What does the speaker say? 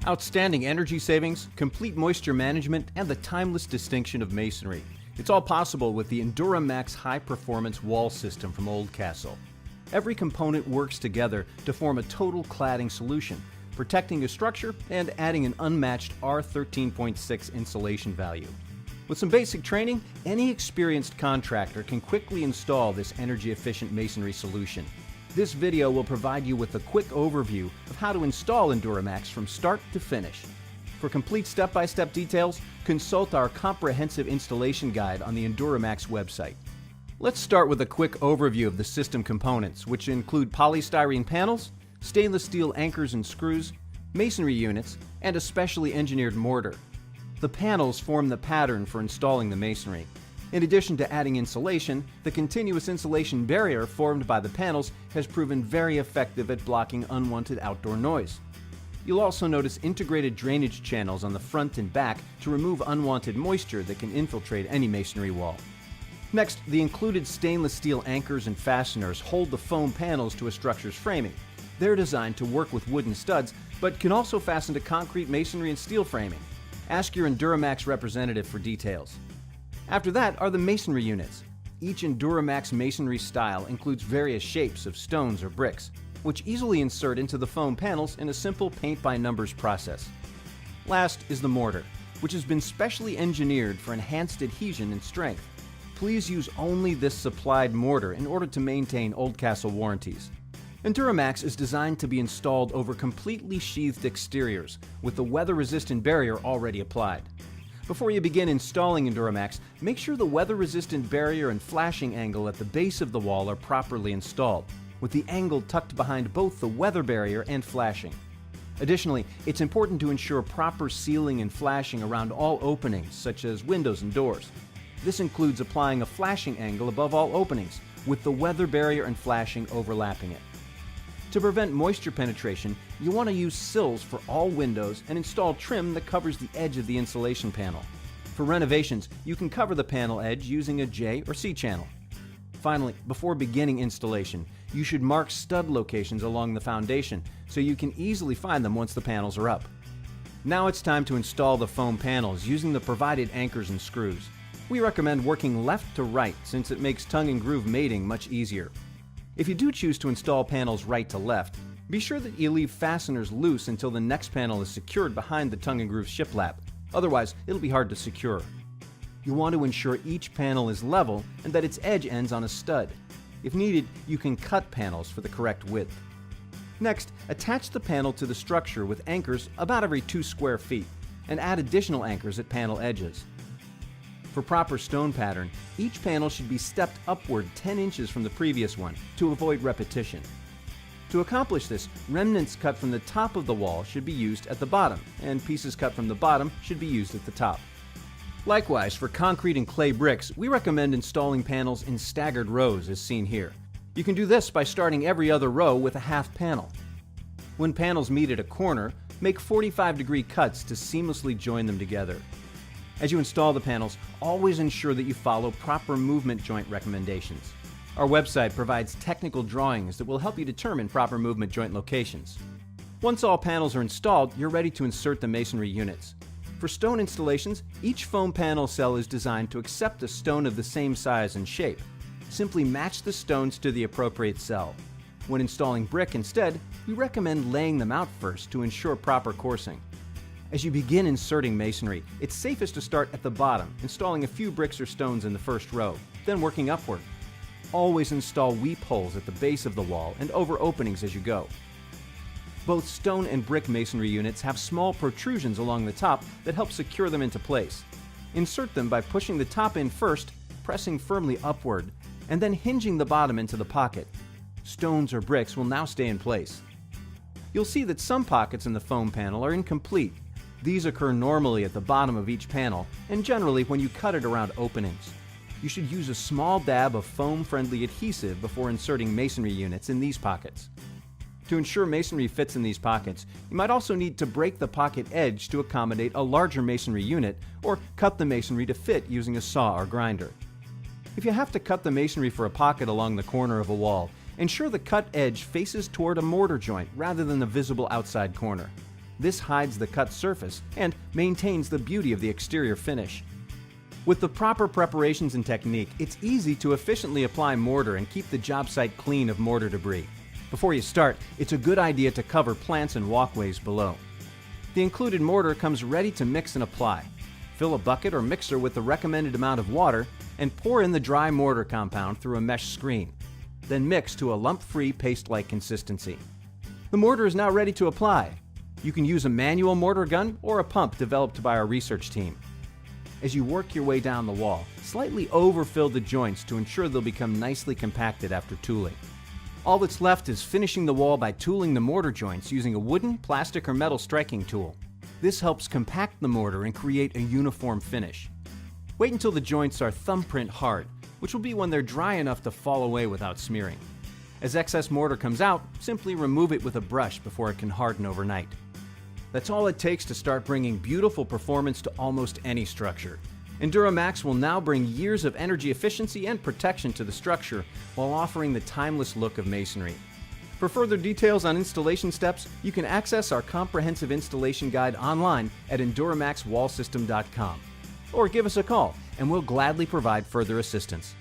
Outstanding energy savings, complete moisture management, and the timeless distinction of masonry. It's all possible with the EnduraMax high-performance wall system from Oldcastle. Every component works together to form a total cladding solution, protecting your structure and adding an unmatched R13.6 insulation value. With some basic training, any experienced contractor can quickly install this energy-efficient masonry solution. This video will provide you with a quick overview of how to install EnduraMax from start to finish. For complete step-by-step details, consult our comprehensive installation guide on the EnduraMax website. Let's start with a quick overview of the system components, which include polystyrene panels, stainless steel anchors and screws, masonry units, and a specially engineered mortar. The panels form the pattern for installing the masonry. In addition to adding insulation, the continuous insulation barrier formed by the panels has proven very effective at blocking unwanted outdoor noise. You'll also notice integrated drainage channels on the front and back to remove unwanted moisture that can infiltrate any masonry wall. Next, the included stainless steel anchors and fasteners hold the foam panels to a structure's framing. They're designed to work with wooden studs, but can also fasten to concrete, masonry, and steel framing. Ask your EnduraMax representative for details. After that are the masonry units. Each EnduraMax masonry style includes various shapes of stones or bricks, which easily insert into the foam panels in a simple paint-by-numbers process. Last is the mortar, which has been specially engineered for enhanced adhesion and strength. Please use only this supplied mortar in order to maintain Oldcastle warranties. EnduraMax is designed to be installed over completely sheathed exteriors, with the weather-resistant barrier already applied. Before you begin installing EnduraMax, make sure the weather-resistant barrier and flashing angle at the base of the wall are properly installed, with the angle tucked behind both the weather barrier and flashing. Additionally, it's important to ensure proper sealing and flashing around all openings, such as windows and doors. This includes applying a flashing angle above all openings, with the weather barrier and flashing overlapping it. To prevent moisture penetration, you want to use sills for all windows and install trim that covers the edge of the insulation panel. For renovations, you can cover the panel edge using a J or C channel. Finally, before beginning installation, you should mark stud locations along the foundation so you can easily find them once the panels are up. Now it's time to install the foam panels using the provided anchors and screws. We recommend working left to right since it makes tongue and groove mating much easier. If you do choose to install panels right to left, be sure that you leave fasteners loose until the next panel is secured behind the tongue and groove shiplap. Otherwise, it'll be hard to secure. You want to ensure each panel is level and that its edge ends on a stud. If needed, you can cut panels for the correct width. Next, attach the panel to the structure with anchors about every 2 square feet and add additional anchors at panel edges. For proper stone pattern, each panel should be stepped upward 10 inches from the previous one to avoid repetition. To accomplish this, remnants cut from the top of the wall should be used at the bottom, and pieces cut from the bottom should be used at the top. Likewise, for concrete and clay bricks, we recommend installing panels in staggered rows as seen here. You can do this by starting every other row with a half panel. When panels meet at a corner, make 45-degree cuts to seamlessly join them together. As you install the panels, always ensure that you follow proper movement joint recommendations. Our website provides technical drawings that will help you determine proper movement joint locations. Once all panels are installed, you're ready to insert the masonry units. For stone installations, each foam panel cell is designed to accept a stone of the same size and shape. Simply match the stones to the appropriate cell. When installing brick instead, we recommend laying them out first to ensure proper coursing. As you begin inserting masonry, it's safest to start at the bottom, installing a few bricks or stones in the first row, then working upward. Always install weep holes at the base of the wall and over openings as you go. Both stone and brick masonry units have small protrusions along the top that help secure them into place. Insert them by pushing the top in first, pressing firmly upward, and then hinging the bottom into the pocket. Stones or bricks will now stay in place. You'll see that some pockets in the foam panel are incomplete. These occur normally at the bottom of each panel and generally when you cut it around openings. You should use a small dab of foam-friendly adhesive before inserting masonry units in these pockets. To ensure masonry fits in these pockets, you might also need to break the pocket edge to accommodate a larger masonry unit or cut the masonry to fit using a saw or grinder. If you have to cut the masonry for a pocket along the corner of a wall, ensure the cut edge faces toward a mortar joint rather than the visible outside corner. This hides the cut surface and maintains the beauty of the exterior finish. With the proper preparations and technique, it's easy to efficiently apply mortar and keep the job site clean of mortar debris. Before you start, it's a good idea to cover plants and walkways below. The included mortar comes ready to mix and apply. Fill a bucket or mixer with the recommended amount of water and pour in the dry mortar compound through a mesh screen. Then mix to a lump-free paste-like consistency. The mortar is now ready to apply. You can use a manual mortar gun or a pump developed by our research team. As you work your way down the wall, slightly overfill the joints to ensure they'll become nicely compacted after tooling. All that's left is finishing the wall by tooling the mortar joints using a wooden, plastic, or metal striking tool. This helps compact the mortar and create a uniform finish. Wait until the joints are thumbprint hard, which will be when they're dry enough to fall away without smearing. As excess mortar comes out, simply remove it with a brush before it can harden overnight. That's all it takes to start bringing beautiful performance to almost any structure. EnduraMax will now bring years of energy efficiency and protection to the structure while offering the timeless look of masonry. For further details on installation steps, you can access our comprehensive installation guide online at EnduraMaxWallSystem.com or give us a call and we'll gladly provide further assistance.